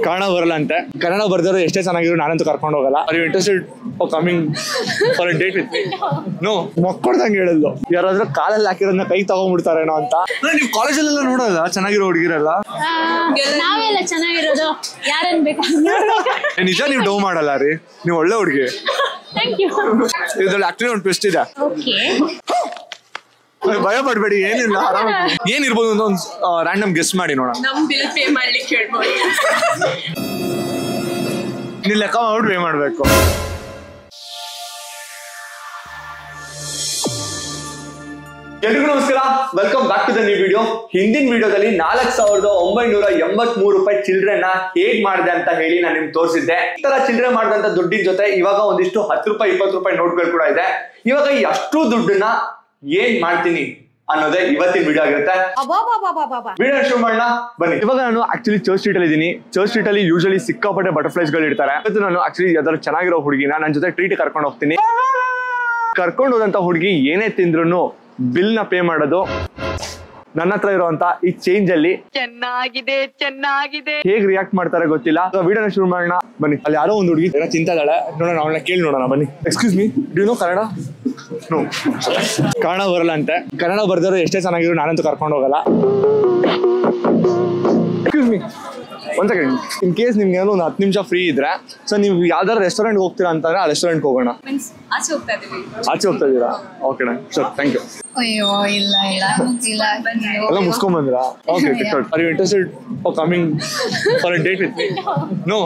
ಕನ್ನಡ ಬರಲ್ಲ ಅಂತೆ. ಕನ್ನಡ ಬರ್ದಿರೋ ಎಷ್ಟೇ ಚೆನ್ನಾಗಿದ್ರು ನಾನಂತೂ ಕರ್ಕೊಂಡು ಹೋಗಲ್ಲ. Are you interested for coming for a date with me? No. ಮಕ್ಕಳ್ದಂಗೆ ಹೇಳಿದ್ಲು. ಯಾರಾದ್ರೂ ಕಾಲಲ್ಲಿ ಹಾಕಿರೋದನ್ನ ಕೈ ತಗೊಂಡ್ಬಿಡ್ತಾರೇನೋ ಅಂತ. ನೀವು ಕಾಲೇಜಲ್ಲೆಲ್ಲ ನೋಡೋಲ್ಲ ಚೆನ್ನಾಗಿರೋ ಹುಡುಗಿರಲ್ಲ? ನಾವೆಲ್ಲ ಚೆನ್ನಾಗಿರೋದು ಯಾರನ್ ಬೇಕು. ನಿಜ ನೀವು ಡೌ ಮಾಡಲ್ಲ ರೀ, ನೀವು ಒಳ್ಳೆ ಹುಡುಗಿ. ಇದ್ರಲ್ಲಿ ಆಕ್ಚುಲಿ ಒಂದು ಟ್ವಿಸ್ಟ್ ಇದೆ. ಭಯ ಪಡ್ಬೇಡಿ, ಏನಿಲ್ಲ, ಆರಾಮ. ಏನಿರ್ಬೋದು ಅಂತ ಒಂದು ರ್ಯಾಂಡಮ್ ಗೆಸ್ ಮಾಡಿ ನೋಡೋಣ. ನಮ್ ಬಿಲ್ ಪೇ ಮಾಡ್ಲಿಕ್ಕೆ ಹೇಳ್ಬೋದು. ನೀನ್ ಲೆಕ್ಕ ಮಾಡ್ಬಿಟ್ಟು ಪೇ ಮಾಡ್ಬೇಕು. ಎಲ್ರಿಗೂ ನಮಸ್ಕಾರ, welcome back to the new video. ಹಿಂದಿನ ವಿಡಿಯೋದಲ್ಲಿ 4,983 ರೂಪಾಯಿ ಚಿಲ್ಡ್ರನ್ನ ಹೇಗ್ ಮಾಡಿದೆ ಅಂತ ಹೇಳಿ ನಾನು ನಿಮ್ಗೆ ತೋರಿಸಿದ್ದೆ. ಈ ತರ ಚಿಲ್ಡ್ರೆ ಮಾಡಿದಂತ ದುಡ್ಡಿನ ಜೊತೆ ಇವಾಗ ಒಂದಿಷ್ಟು 10 ರೂಪಾಯಿ 20 ರೂಪಾಯಿ ನೋಟ್ಗಳು ಕೂಡ ಇದೆ. ಇವಾಗ ಈ ಅಷ್ಟು ದುಡ್ಡನ್ನ ಏನ್ ಮಾಡ್ತೀನಿ ಅನ್ನೋದೇ ಇವತ್ತಿನ ವಿಡಿಯೋ ಆಗಿರುತ್ತೆ. ವಿಡಿಯೋ ಶುರು ಮಾಡೋಣ ಬನ್ನಿ. ಇವಾಗ ನಾನು ಆಕ್ಚುಲಿ ಚರ್ಚ್ ಸ್ಟ್ರೀಟ್ ಅಲ್ಲಿ ಇದ್ದೀನಿ. ಚರ್ಚ್ ಸ್ಟ್ರೀಟ್ ಅಲ್ಲಿ ಯೂಶಲಿ ಸಿಕ್ಕಾಪಟ್ಟೆ ಬಟರ್ಫ್ಲೈಸ್ ಗಳು ಇರ್ತಾರೆ. ಇವತ್ತು ನಾನು ಆಕ್ಚುಲಿ ಯಾವ್ದಾದ್ರು ಚೆನ್ನಾಗಿರೋ ಹುಡುಗಿನ ನನ್ನ ಜೊತೆ ಟ್ರೀಟ್ ಕರ್ಕೊಂಡು ಹೋಗ್ತೀನಿ. ಕರ್ಕೊಂಡು ಹೋದಂತ ಹುಡುಗಿ ಏನೇ ತಿಂದ್ರು ಬಿಲ್ ನ ಪೇ ಮಾಡೋದು ನನ್ನ ಹತ್ರ ಇರುವಂತ ಈ ಚೇಂಜ್ ಅಲ್ಲಿ. ಚೆನ್ನಾಗಿದೆ ಹೇಗ್ ರಿಯಾಕ್ಟ್ ಮಾಡ್ತಾರೆ ಗೊತ್ತಿಲ್ಲ. ವಿಡಿಯೋನ ಶುರು ಮಾಡೋಣ ಬನ್ನಿ. ಅಲ್ಲಿ ಯಾರೋ ಒಂದು ಹುಡುಗಿ ಏನೋ ತಿಂತಾ ಇದ್ದಾಳೆ, ನೋಡೋಣ, ಅವಳನ್ನ ಕೇಳಿ ನೋಡೋಣ ಬನ್ನಿ. Excuse me, do you know Kannada? No, Kannada ಬರಲ್ಲ ಅಂತೆ. ಕನ್ನಡ ಬರ್ದಿರೋ ಎಷ್ಟೇ ಚೆನ್ನಾಗಿದ್ರು ನಾನಂತೂ ಕರ್ಕೊಂಡು ಹೋಗಲ್ಲ. ಎಕ್ಸ್ಕ್ಯೂಸ್ ಮೀ, ಒಂದ್ ಸೆಕೆಂಡ್. ಇನ್ ಕೇಸ್ ನಿಮ್ಗೆ ಏನೋ ಒಂದು 10 ನಿಮಿಷ ಫ್ರೀ ಇದ್ರೆ, ಸೊ ನೀವು ಯಾವ್ದಾದ್ರು ರೆಸ್ಟೋರೆಂಟ್ ಹೋಗ್ತೀರಾ ಅಂತಂದ್ರೆ ಆ ರೆಸ್ಟೋರೆಂಟ್ ಹೋಗೋಣ. ಆಚೆ ಹೋಗ್ತಾ ಇದೀರಾ? Okay sir, thank you. ಅಯ್ಯೋ ಇಲ್ಲ ಎಲ್ಲ ಮುಗಿಸ್ಕೊಂಡ್ ಬಂದಿರಾ? Okay, are you interested for coming for a date with me? No.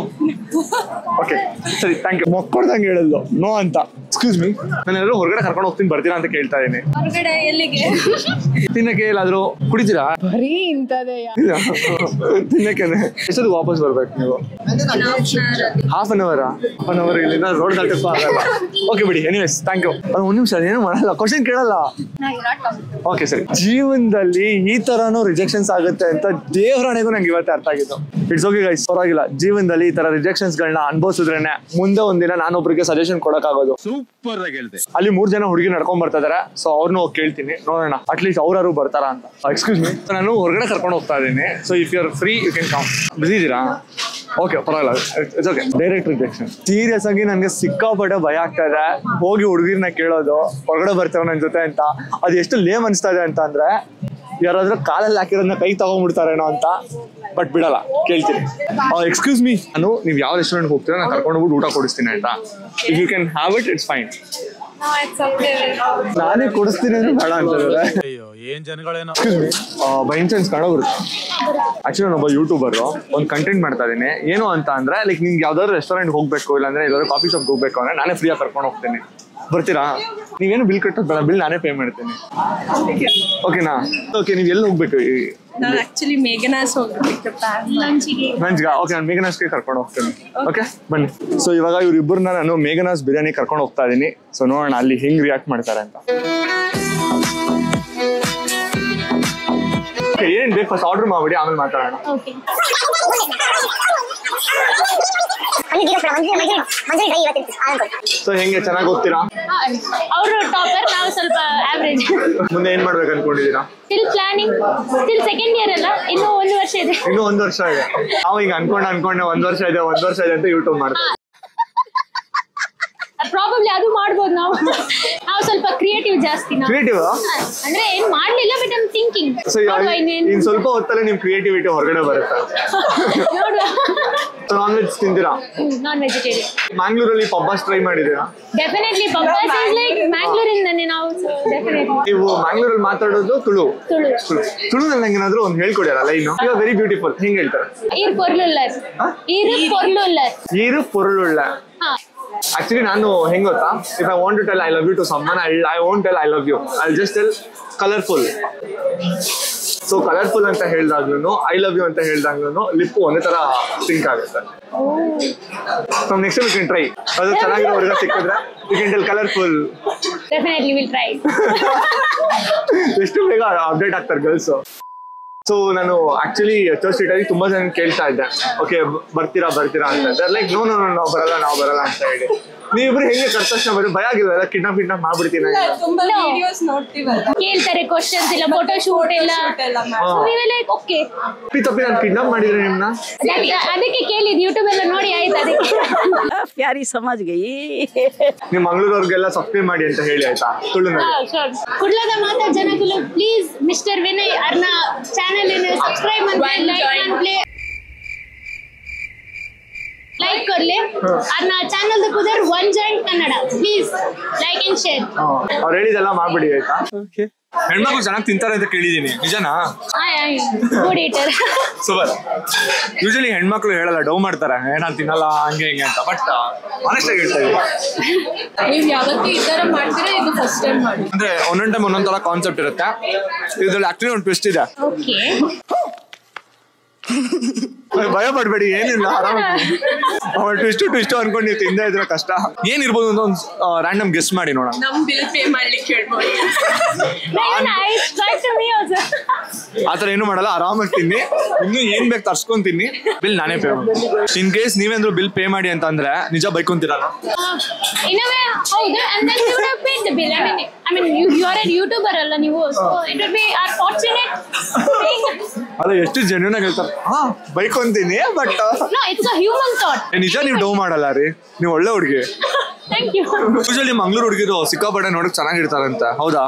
Okay ಸರಿ, ಥ್ಯಾಂಕ್ ಯು. ಮಕ್ಕಳ್ದಂಗೆ ಹೇಳಿದ್ಲು ನೋ ಅಂತ. ಎಕ್ಸ್ಕ್ಯೂಸ್ ಮೀ, ನಾನು ಎಲ್ಲರೂ ಹೊರಗಡೆ ಕರ್ಕೊಂಡು ಹೋಗ್ತೀನಿ, ಬರ್ತೀರಾ ಅಂತ ಕೇಳ್ತಾ ಇದೀನಿ. ಹೊರಗಡೆ ಎಲ್ಲಿಗೆ? ತಿನ್ನಕ್ಕೆ ಎಲ್ಲಾದ್ರೂ ಕುಡಿತೀರಾ? ಬರೀ ಇಂತದೇ. ತಿನ್ನಕ್ಕೇನೆ. ಎಷ್ಟೊತ್ತಿಗೆ ವಾಪಸ್ ಬರ್ಬೇಕು ನೀವು? ಹಾಫ್ ಅನ್ ಅವರ್ ಇಲ್ಲಿಂದ ರೋಡ್ ದಾಟಕ್ಕೂ ಆಗಲ್ಲ. ಓಕೆ ಬಿಡಿ, ಎನಿವೇಸ್ ಥ್ಯಾಂಕ್ ಯು. ಒಂದ್ ನಿಮಿಷ, ಏನು ಮಾಡಲ್ಲ, ಕ್ವಶನ್ ಕೇಳಲ್ಲ. ಓಕೆ ಸರಿ. ಜೀವನದಲ್ಲಿ ಈ ತರನು ರಿಜೆಕ್ಷನ್ಸ್ ಆಗುತ್ತೆ ಅಂತ ದೇವರಾಣೆಗೂ ನಂಗೆ ಇವತ್ತೇ ಅರ್ಥ ಆಗಿದ್ದು. ಇಟ್ಸ್ ಓಕೆ ಗೈಸ್, ಪರವಾಗಿಲ್ಲ. ಜೀವನದಲ್ಲಿ ಈ ತರ ರಿಜೆಕ್ಷನ್ಸ್ ಗಳನ್ನ ಅನುಭವಿಸಿದ್ರೇನೆ ಮುಂದೆ ಒಂದಿನ ನಾನೊಬ್ರಿಗೆ ಸಜೆಷನ್ ಕೊಡಕ್ಕಾಗೋದು. ಸೂಪರ್ ಆಗಿ ಹೇಳ್ದೆ. ಅಲ್ಲಿ 3 ಜನ ಹುಡುಗಿ ನಡ್ಕೊಂಡ್ ಬರ್ತಾ ಇದಾರೆ. ಸೊ ಅವ್ರನ್ನ ಹೋಗಿ ಕೇಳ್ತೀನಿ, ನೋಡೋಣ ಅಟ್ಲೀಸ್ಟ್ ಅವ್ರು ಬರ್ತಾರ ಅಂತ. ಎಕ್ಸ್ಕ್ಯೂಸ್ ಮೀ, ನಾನು ಹೊರಗಡೆ ಕರ್ಕೊಂಡು ಹೋಗ್ತಾ ಇದ್ದೀನಿ. So if you are free you can come. Busy ಇದೀರಾ? ಓಕೆ, ಪರವಾಗಿಲ್ಲ, it's okay. Direct rejection. Serious ಆಗಿ ನನಗೆ ಸಿಕ್ಕಾಪಟ್ಟೆ ಭಯ ಆಗ್ತಾ ಇದೆ. ಹೋಗಿ ಹುಡುಗಿರ್ನ ಕೇಳೋದು ಹೊರಗಡೆ ಬರ್ತಾವ ನನ್ನ ಜೊತೆ ಅಂತ. ಅದು ಎಷ್ಟು ಲೇಮ್ ಅನಿಸ್ತಾ ಇದೆ ಅಂತ ಅಂದ್ರೆ, ಯಾರಾದ್ರೂ ಕಾಲಲ್ಲಿ ಹಾಕಿರೋದನ್ನ ಕೈ ತಗೊಂಡ್ಬಿಡ್ತಾರೇನೋ ಅಂತ. ಬಟ್ ಬಿಡಲ್ಲ, ಕೇಳ್ತೀನಿ. ಎಕ್ಸ್ಕ್ಯೂಸ್ ಮೀ, ನೀವು ಯಾವ ರೆಸ್ಟೋರೆಂಟ್ ಹೋಗ್ತೀರಾ ನಾನು ಕರ್ಕೊಂಡು ಹೋಗ್ಬಿಟ್ಟು ಊಟ ಕೊಡಿಸ್ತೀನಿ ಆಯ್ತಾ? If you can have it, it's fine. ನಾನೇ ಕೊಡಿಸ್ತೀನಿ ಅಂದ್ರೆ ಬೇಡ ಅಂತಾರೆ. ಬೈ ಚಾನ್ಸ್ ಕನ್ನಡ ಬರುತ್ತೆ? ಆಕ್ಚುಲಿ ನಾನೊಬ್ಬ ಯೂಟ್ಯೂಬರ್, ಒಂದು ಕಂಟೆಂಟ್ ಮಾಡ್ತಾ ಇದೀನಿ. ಏನು ಅಂತ ಅಂದ್ರೆ, ಲೈಕ್ ನಿಮ್ಗೆ ಯಾವ್ದಾದ್ರು ರೆಸ್ಟೋರೆಂಟ್ ಹೋಗ್ಬೇಕು, ಇಲ್ಲಾಂದ್ರೆ ಯಾವ್ದಾದ್ರು ಕಾಫಿ ಶಾಪ್ ಹೋಗ್ಬೇಕು ಅಂದ್ರೆ ನಾನೇ ಫ್ರೀಯಾಗಿ ಕರ್ಕೊಂಡು ಹೋಗ್ತೀನಿ. ಬರ್ತೀರಾ? ನೀವೇನು ಬಿಲ್ ಕಟ್ಟೋದು ಬೇಡ, ಬಿಲ್ ನಾನೇ ಪೇ ಮಾಡ್ತೀನಿ. ಓಕೆನಾ? ಓಕೆ, ನೀವು ಎಲ್ಲಿ ಹೋಗ್ಬೇಕು? ನಾನು ಆಕ್ಚುಲಿ ಮೇಘನಾಸ್ ಹೋಗ್ಬೇಕು ಲಂಚ್ಗೆ. ಓಕೆ, ನಾನು ಮೇಘನಾಸ್ಗೆ ಕರ್ಕೊಂಡು ಹೋಗ್ತೀನಿ. ಓಕೆ ಬನ್ನಿ. ಸೊ ಇವಾಗ ಇವ್ರಿಬ್ಬರನ್ನ ನಾನು ಮೇಘನಾಸ್ ಬಿರಿಯಾನಿ ಕರ್ಕೊಂಡು ಹೋಗ್ತಾ ಇದೀನಿ. ಸೊ ನೋಡೋಣ ಅಲ್ಲಿ ಹೆಂಗ್ ರಿಯಾಕ್ಟ್ ಮಾಡ್ತಾರೆ ಅಂತ. ಏನ್ ಬೇಕು ಫಸ್ಟ್ ಆರ್ಡರ್ ಮಾಡ್ಬಿಡಿ, ಆಮೇಲೆ ಮಾತಾಡೋಣ. ಸೊ ಹೆಂಗೆ, ಚೆನ್ನಾಗಿ ಓದ್ತೀರಾ? ಅವರು ಟಾಪರ್, ನಾವು ಸ್ವಲ್ಪ ಆವರೇಜ್. ಮುಂದೆ ಏನ್ ಮಾಡ್ಬೇಕು ಅನ್ಕೊಂಡಿದೀರಾ? Still planning. Still second year ಅಲ್ಲ, ಇನ್ನೂ 1 ವರ್ಷ ಇದೆ. ಇನ್ನೂ 1 ವರ್ಷ ಇದೆ. ನಾವು ಈಗ ಅನ್ಕೊಂಡೆ 1 ವರ್ಷ ಇದೆ ಅಂತ ಯೂಟ್ಯೂಬ್ ಮಾಡ್ತೀವಿ. ಪ್ರಾಬಬ್ಲಿ ಅದು ಮಾಡ್ಬೋದು. ನಾವು ಸ್ವಲ್ಪ ಕ್ರಿಯೇಟಿವ್ ಜಾಸ್ತಿ. ಕ್ರಿಯೇಟಿವ್ ಅಂದ್ರೆ ಏನ್ ಮಾಡ್ಲಿಲ್ಲ, but I am thinking. So ಇನ್ ಸ್ವಲ್ಪ ಹೊತ್ತಲ್ಲಿ ನಿಮ್ ಕ್ರಿಯೇಟಿವಿಟಿ ಹೊರಗಡೆ ಬರುತ್ತೆ. ನಾನ್ ವೆಜ್ ತಿಂತೀರಾ? Non vegetarian. ಮ್ಯಾಂಗ್ಳೂರಲ್ಲಿ ಪಬ್ಬಾಸ್ ಟ್ರೈ ಮಾಡಿದೀರಾ? ಡೆಫಿನೆಟ್ಲಿ. ಪಬ್ಬಾಸ್ ಇಸ್ ಲೈಕ್ ಮ್ಯಾಂಗ್ಳೂರಿಂದಾನೆ ನಾವು. ಡೆಫಿನೆಟ್ಲಿ. ನೀವು ಮ್ಯಾಂಗ್ಳೂರಲ್ಲಿ ಮಾತಾಡೋದು ತುಳುನಲ್ಲಿ ನಂಗೆ ಏನಾದ್ರು ಒಂದು ಹೇಳ್ಕೊಡ್ಯಾರ line? You are very beautiful. ಹೆಂಗ್ ಹೇಳ್ತಾರೆ? ಈರು ಪೊರುಳುಳ್ಳ. ಆಕ್ಚುಲಿ ನಾನು ಹೆಂಗ್ ಗೊತ್ತಾ, if I want to tell I love you to someone, I won't tell I love you, I just tell colourful. So colourful ಅಂತ ಹೇಳ್ದಾಗ್ಲೂ, ಐ ಲವ್ ಯು ಅಂತ ಹೇಳ್ದಾಗ್ಲೂ lip ಒಂದೇ ತರ ಸಿಂಕ್ ಆಗುತ್ತೆ. So next you can try. ಅದು ಚೆನ್ನಾಗಿರೋ ಹುಡುಗ ಸಿಕ್ಕಿದ್ರೆ you can tell colourful. Definitely will try. ಎಷ್ಟು ಬೇಗ ಅಪ್ಡೇಟ್ ಆಗ್ತಾರೆ ಗರ್ಲ್ಸ್. ಸೊ ನಾನು ಆಕ್ಚುಲಿ ಚರ್ಚ್ ಸ್ಟ್ರೀಟ್ ಅಲ್ಲಿ ತುಂಬಾ ಜನ ಕೇಳ್ತಾ ಇದ್ದೆ, ಓಕೆ ಬರ್ತೀರಾ ಅಂತ. ಲೈಕ್ ನೋ ನಾವು ಬರಲ್ಲ ಅಂತ ಹೇಳಿ. ನೀವಿಬ್ರು ಹೆಂಗೆ ಕರ್ತಕ್ಷಣ ಬರೀ ಭಯ ಆಗಿಲ್ವಲ್ಲ? ಕಿಡ್ನಾಪ್ ಮಾಡ್ಬಿಡ್ತೀನಿ. ಕೇಳ್ತಾರೆ ಕ್ವಶನ್ಸ್ ಇಲ್ಲ, ಫೋಟೋ ಶೂಟ್ ಇಲ್ಲ. ಓಕೆ ತಪ್ಪಿ ನಾನು ಕಿಡ್ನಾಪ್ ಮಾಡಿದ್ರೆ ನಿಮ್ನ ಅದಕ್ಕೆ ಕೇಳಿ प्यारी समझ गई ನೀವು ಮಂಗಳೂರವ್ರಿಗೆಲ್ಲ ಸಬ್ಸ್ಕ್ರೈಬ್ ಮಾಡಿ ಅಂತ ಹೇಳಿ ಆಯ್ತಾ ತುಳುನಲ್ಲಿ ಕುಡ್ಲದ ಮಾತಾ ಜನಗಳು ಪ್ಲೀಸ್ ಮಿಸ್ಟರ್ ವಿನಯ್ ಅರ್ನ ಚಾನೆಲ್ ಸಬ್ಸ್ಕ್ರೈಬ್ ಮಾಡಿ लाइक कर ले और ना चैनल द कुदर one joint Kannada please like and share ಅವ್ರು ಹೇಳಿದೆಲ್ಲ ಮಾಡ್ಬಿಡಿ ಆಯ್ತಾ ಹೆಣ್ಮಕ್ಳು ಚೆನ್ನಾಗಿ ತಿಂತಾರೆ ಅಂತ ಕೇಳಿದೀನಿ ನಿಜನಾ ಗುಡ್ ಈಟರ್ ಸೂಪರ್ ಯೂಶಲಿ ಹೆಣ್ಮಕ್ಳು ಹೇಳಲ್ಲ ಡೌ ಮಾಡ್ತಾರೆ ನಾನು ತಿನ್ನಲ್ಲ ಹಂಗೆ ಹಿಂಗೆ ಅಂತ ಬಟ್ ಆನೆಸ್ಟ್ ಆಗಿ ಹೇಳ್ತಾ ಇದ್ದೀನಿ ನೀವು ಯಾವತ್ತೂ ಈ ತರ ಮಾಡ್ತೀರಾ ಇದು ಫಸ್ಟ್ ಟೈಮ್ ಮಾಡಿ ಅಂದ್ರೆ ಒಂದೊಂದು ಟೈಮ್ ಒಂದೊಂದ್ ತರ ಕಾನ್ಸೆಪ್ಟ್ ಇರುತ್ತೆ ಇದ್ರಲ್ಲಿ ಆಕ್ಚುಲಿ ಒಂದು ಟ್ವಿಸ್ಟ್ ಇದೆ ಓಕೆ ಭಯ ಪಡ್ಬೇಡಿ ಏನಿಲ್ಲ ಆರಾಮ ಟ್ವಿಸ್ಟ್ ಅನ್ಕೊಂಡು ನೀವು ತಿಂದ ಇದ್ರೆ ಕಷ್ಟ ಏನಿರ್ಬೋದು ಅಂತ ಒಂದು ರ್ಯಾಂಡಮ್ ಗೆಸ್ ಮಾಡಿ ನೋಡೋಣ ನಮ್ ಬಿಲ್ ಪೇ ಮಾಡ್ಲಿಕ್ಕೆ ಹೇಳ್ಬೋದು ಆತರ ಏನು ಮಾಡಲ್ಲ ಆರಾಮಾಗಿ ತಿನ್ನಿ ಇನ್ನು ಏನ್ ಬೇಕು ತರ್ಸ್ಕೊಂಡ್ ತಿನ್ನಿ ಬಿಲ್ ನಾನೇ ಪೇ ಮಾಡಿ ಇನ್ ಕೇಸ್ ನೀವೇಂದ್ರು ಬಿಲ್ ಪೇ ಮಾಡಿ ಅಂತ ಅಂದ್ರೆ ನಿಜ ಬೈಕೊಂತೀರಲ್ಲ ಇನ್ನವೇ ಹೌದು and then you would have paid the bill I mean you are a YouTuber ಅಲ್ಲ ನೀವು so it would be our fortunate ಅಲ್ಲ ಎಷ್ಟು ಜೆನ್ಯೂನ್ ಆಗಿ ಹೇಳ್ತಾರೆ ಹಾ ಬೈಕೊಂತೀನಿ but no it's a human thought ನಿಜ ನೀವು ಡೌ ಮಾಡಲ್ಲ ರೀ ನೀವು ಒಳ್ಳೆ ಹುಡುಗಿ thank you ಯೂಶಲಿ ಮಂಗಳೂರು ಹುಡುಗಿರು ಸಿಕ್ಕಾಪಟ್ಟೆ ನೋಡಕ್ ಚೆನ್ನಾಗಿರ್ತಾರಂತೆ ಹೌದಾ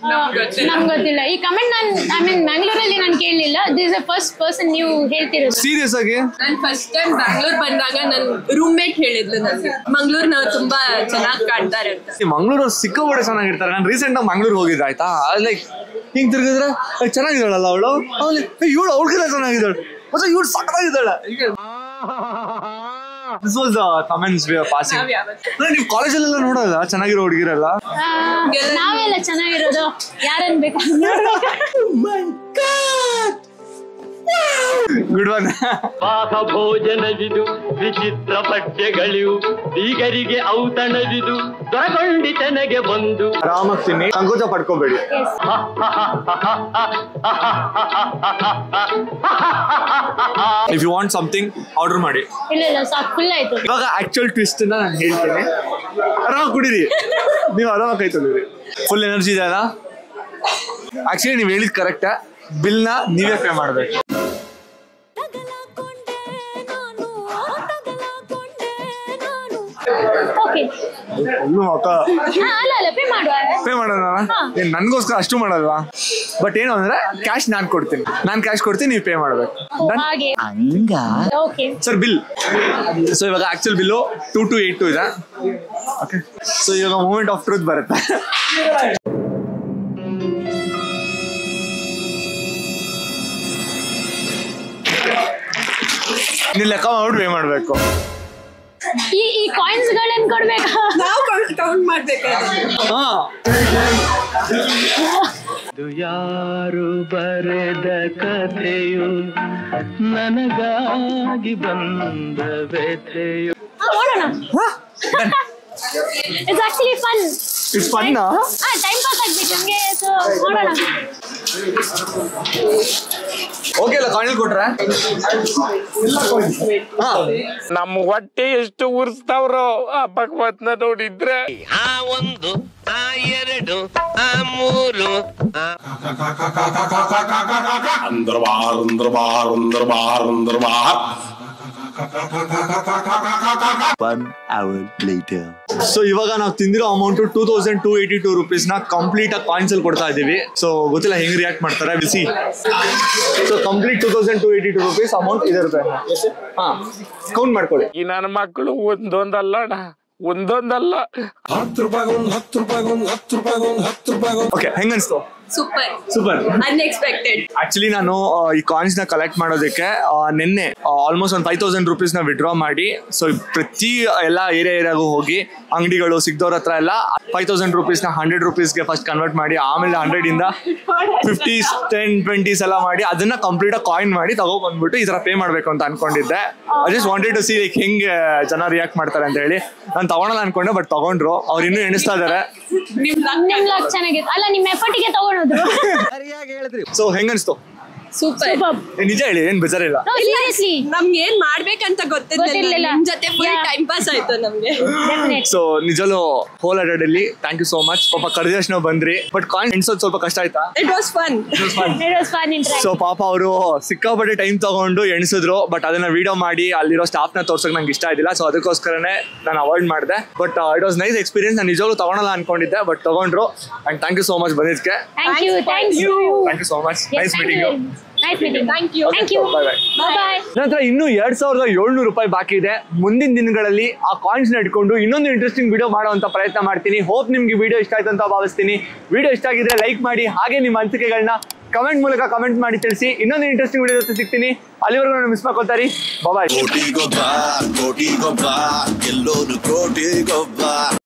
ನಮ್ಗೆ ಗೊತ್ತಿಲ್ಲ ಈ ಕಮೆಂಟ್ ಐ ಮೀನ್ ಮ್ಯಾಂಗ್ಳೂರಲ್ಲಿ ನಾನು ಕೇಳಲಿಲ್ಲ ದಿಸ್ ಇಸ್ ಫಸ್ಟ್ ಪರ್ಸನ್ ನೀವು ಹೇಳ್ತಿರೋದು ಸೀರಿಯಸ್ ಆಗಿ ನಾನು ಫಸ್ಟ್ ಟೈಮ್ ಬ್ಯಾಂಗ್ಳೂರ್ ಬಂದಾಗ ನನ್ನ ರೂಮ್ ಮೇಟ್ ಹೇಳಿದ್ಲು ನನಗೆ ಮಂಗ್ಳೂರ್ನವ್ರು ತುಂಬಾ ಚೆನ್ನಾಗಿ ಕಾಡ್ತಾರೆ ಅಂತ ಮಂಗಳೂರು ಸಿಕ್ಕಾಪಟ್ಟೆ ಚೆನ್ನಾಗಿರ್ತಾರೆ ನಾನು ರೀಸೆಂಟ್ ಆಗಿ ಮಂಗಳೂರು ಹೋಗಿದ್ದೆ ಆಯ್ತಾ ಲೈಕ್ ಹಿಂಗ್ ತಿರ್ಗಿದ್ರೆ ಚೆನ್ನಾಗಿದ್ದಾಳಲ್ಲ ಅವಳು ಇವಳು ಅವ್ಳಿಗೆಲ್ಲ ಚೆನ್ನಾಗಿದ್ದಾಳೆ ಮತ್ತೆ ಇವಳು ಸಕ್ಕತ್ತಾಗಿದ್ದಾಳೆ this was the comments we are passing ನೀವು ಕಾಲೇಜಲ್ಲೆಲ್ಲ ನೋಡೋಲ್ಲ ಚೆನ್ನಾಗಿರೋ ಹುಡುಗಿರಲ್ಲ ನಾವೆಲ್ಲ ಚೆನ್ನಾಗಿರೋದು ಯಾರನ್ ಬೇಕು ಗುಡ್ ಒನ್ ಪಾಕ ಭೋಜನವಿದು ವಿಚಿತ್ರ ಪಠ್ಯಗಳಿವು ಬೀಗರಿಗೆ ಔತಣವಿದು ದೊರಗೊಂಡಿತನಗೆ ಬಂದು ಆರಾಮಾಗ್ತೀನಿ ಸಂಕೋಚ ಪಡ್ಕೋಬೇಡಿ if you want something order ಮಾಡಿ ಇಲ್ಲ ಸಾಕು ಫುಲ್ ಆಯ್ತು ಇವಾಗ ಆಕ್ಚುಯಲ್ ಟ್ವಿಸ್ಟ್ ನಾನು ಹೇಳ್ತೇನೆ ಆರಾಮಾಗಿ ಕುಡೀರಿ ನೀವು ಆರಾಮಾಗಿ ಕೈ ತೊಳಿರಿ ಫುಲ್ ಎನರ್ಜಿ ಇದೆ ಅಲ್ಲ ಆಕ್ಚುಲಿ ನೀವು ಹೇಳಿದ್ ಕರೆಕ್ಟ್ ಬಿಲ್ ನ ನೀವೇ ಪೇ ಮಾಡ್ಬೇಕು ಓಕೆ ಅಲ್ಲ ಪೇ ಮಾಡುವ ಪೇ ಮಾಡೋಣ ನನ್ಗೋಸ್ಕರ ಅಷ್ಟು ಮಾಡಲ್ವಾ ಬಟ್ ಏನು ಅಂದ್ರೆ ಕ್ಯಾಶ್ ನಾನ್ ಕೊಡ್ತೀನಿ ನಾನ್ ಕ್ಯಾಶ್ ಕೊಡ್ತೀನಿ ನೀವು ಪೇ ಮಾಡ್ಬೇಕು ಹಾಗೆ ಓಕೆ ಸರ್ ಬಿಲ್ ಸೊ ಇವಾಗ ಆಕ್ಚುಲ್ ಬಿಲ್ಲು 2282 ಇದೆ ಓಕೆ ಸೊ ಇವಾಗ ಮೂಮೆಂಟ್ ಆಫ್ ಟ್ರೂತ್ ಬರುತ್ತೆ ನೀವು ಲೆಕ್ಕ ಮಾಡ್ಬಿಟ್ಟು ಪೇ ಮಾಡ್ಬೇಕು ಈ ಕಾಯಿನ್ಸ್ ಗಳನ್ನ ಕೊಡ್ಬೇಕಾ ನಾವು ಕೌಂಟ್ ಮಾಡ್ಬೇಕಾದ್ರೆ ಯಾರು ಬರೆದ ಕಥೆಯು ನನಗಾಗಿ ಬಂದ ವ್ಯಥೆಯು ಮಾಡೋಣ it's actually fun it's fun time pass ಆಗ್ಬೇಕು ನಮಗೆ ಸೊ ಮಾಡೋಣ ಓಕೆ ಅಲ್ಲ ಕಾಯಿನ್ ಕೊಟ್ರೆ ನಮ್ಮ ಹೊಟ್ಟೆ ಎಷ್ಟು ಉರ್ಸ್ತಾವ್ರೋ ಆ ಭಗವತ್ನ ನೋಡಿದ್ರೆ ಆ ಒಂದು ಆ ಎರಡು ಆ ಮೂರು ಸೊ ಇವಾಗ ನಾವು ತಿಂದಿರೋ ಅಮೌಂಟ್ 2282 rupees ನ ಕಂಪ್ಲೀಟ್ ಆಗಿ ಕಾಯಿನ್ಸ್ ಅಲ್ಲಿ ಕೊಡ್ತಾ ಇದೀವಿ ಸೊ ಗೊತ್ತಿಲ್ಲ ಹೆಂಗ್ ರಿಯಾಕ್ಟ್ ಮಾಡ್ತಾರೆ ಬಿಸಿ ಸೊ ಕಂಪ್ಲೀಟ್ 2282 rupees ಅಮೌಂಟ್ ಇದೆ ರೂಪಾಯಿ ಹಾ ಕೌಂಟ್ ಮಾಡ್ಕೊಳ್ಳಿ ಈ ನನ್ನ ಮಕ್ಕಳು ಒಂದೊಂದಲ್ಲ 10 ರೂಪಾಯಿ ಓಕೆ ಹೆಂಗ ಅನ್ಸ್ತು ಸೂಪರ್ ಸೂಪರ್ ಅನ್ಎಕ್ಸ್ಪೆಕ್ಟೆಡ್ ಆಕ್ಚುಲಿ ನಾನು ಈ ಕಾಯಿನ್ಸ್ ನ ಕಲೆಕ್ಟ್ ಮಾಡೋದಕ್ಕೆ ನಿನ್ನೆ ಆಲ್ಮೋಸ್ಟ್ ಒಂದು 5000 rupees ನ ವಿಡ್ರಾ ಮಾಡಿ ಸೊ ಪ್ರತಿ ಎಲ್ಲ ಏರಿಯಾಗೂ ಹೋಗಿ ಅಂಗಡಿಗಳು ಸಿಗ್ದವ್ರ ಹತ್ರ ಎಲ್ಲ 5000 rupees ನ 100 rupeesಗೆ ಫಸ್ಟ್ ಕನ್ವರ್ಟ್ ಮಾಡಿ ಆಮೇಲೆ 100 ಇಂದ 50s 10 20s ಎಲ್ಲ ಮಾಡಿ ಅದನ್ನ ಕಂಪ್ಲೀಟ್ ಆಗಿ ಕಾಯಿನ್ ಮಾಡಿ ತಗೊಬಂದ್ಬಿಟ್ಟು ಈ ತರ ಪೇ ಮಾಡ್ಬೇಕು ಅಂತ ಅನ್ಕೊಂಡಿದ್ದೆ I just wanted to see like ಹೆಂಗೆ ಜನ ರಿಯಾಕ್ಟ್ ಮಾಡ್ತಾರೆ ಅಂತ ಹೇಳಿ ನಾನು ತಗೊಳಲ್ಲ ಅನ್ಕೊಂಡೆ ಬಟ್ ತಗೊಂಡ್ರು ಅವ್ರು ಇನ್ನೂ ಎಣಿಸ್ತಾ ಇದಾರೆ ನಿಮ್ ಲಕ್ ಚೆನ್ನಾಗಿತ್ತು ಅಲ್ಲ ನಿಮ್ಮ ಎಫರ್ಟಿಗೆ ತಗೊಂಡ್ರು ಸೊ ಹೆಂಗನ್ಸ್ತು ಸೂಪರ್. ನಿಜ ಹೇಳಿ, ಏನ್ ಬೇಜಾರಿಲ್ಲ. ಸೀರಿಯಸ್ಲಿ ನಮ್ಗೆ ಏನ್ ಮಾಡ್ಬೇಕಂತ ಗೊತ್ತಿರ್ಲಿಲ್ಲ. ಗೊತ್ತಿರ್ಲಿಲ್ಲ. ನಿಮ್ ಜೊತೆ ಫುಲ್ ಟೈಮ್ ಪಾಸ್ ಆಯ್ತು ನಮ್ಗೆ. ಸೊ ನಿಜಲು ಹೋಲ್ ಅಲ್ಲಿ ಥ್ಯಾಂಕ್ ಯು ಸೋ ಮಚ್. ಪಾಪ ಕರೆದಷ್ಟು ನಾವು ಬಂದ್ರಿ, ಬಟ್ ಕಾಯಿನ್ ಎಣ್ಸೋದು ಸ್ವಲ್ಪ ಕಷ್ಟ ಆಯ್ತಾ? It was fun. ಸೊ ಪಾಪ ಅವರು ಸಿಕ್ಕಾಪಟ್ಟೆ ಟೈಮ್ ತಗೊಂಡು ಎಣಿಸಿದ್ರು, ಬಟ್ ಅದನ್ನ ವಿಡಿಯೋ ಮಾಡಿ ಅಲ್ಲಿರೋ ಸ್ಟಾಫ್ ನ ತೋರ್ಸಕ್ ನಂಗೆ ಇಷ್ಟ ಆಯ್ತಿಲ್ಲ. ಸೊ ಅದಕ್ಕೋಸ್ಕರನೇ ನಾನು ಅವಾಯ್ಡ್ ಮಾಡಿದೆ. But it was nice experience. ನಾನು ನಿಜವಾಗ್ಲೂ ತಗೊಳಲ್ಲ ಅನ್ಕೊಂಡಿದ್ದೆ, ಬಟ್ ತಗೊಂಡ್ರು. And thank you so much ಬಂದಿದ್ದಕ್ಕೆ. Thank you so much. Nice meeting you. Thank you. Bye bye. ನಂತರ ಇನ್ನು 2700 ರೂಪಾಯಿ ಬಾಕಿ ಇದೆ. ಮುಂದಿನ ದಿನಗಳಲ್ಲಿ ಆ ಕಾಯಿನ್ಸ್ ನ ಇಟ್ಕೊಂಡು ಇನ್ನೊಂದು ಇಂಟ್ರೆಸ್ಟಿಂಗ್ ವಿಡಿಯೋ ಮಾಡುವಂತ ಪ್ರಯತ್ನ ಮಾಡ್ತೀನಿ. ಹೋಪ್ ನಿಮ್ಗೆ ವಿಡಿಯೋ ಇಷ್ಟ ಆಯ್ತು ಅಂತ ಭಾವಿಸ್ತೀನಿ. ವಿಡಿಯೋ ಇಷ್ಟ ಆಗಿದ್ರೆ ಲೈಕ್ ಮಾಡಿ, ಹಾಗೆ ನಿಮ್ಮ ಅನಿಸಿಕೆಗಳನ್ನ ಕಮೆಂಟ್ ಮೂಲಕ ಕಮೆಂಟ್ ಮಾಡಿ ತಿಳಿಸಿ. ಇನ್ನೊಂದು ಇಂಟ್ರೆಸ್ಟಿಂಗ್ ವಿಡಿಯೋ ಜೊತೆ ಸಿಗ್ತೀನಿ. ಅಲ್ಲಿವರೆಗೂ ನಾನು ಮಿಸ್ ಮಾಡ್ಕೊಳ್ತಾರಿ. ಬಾಯ್.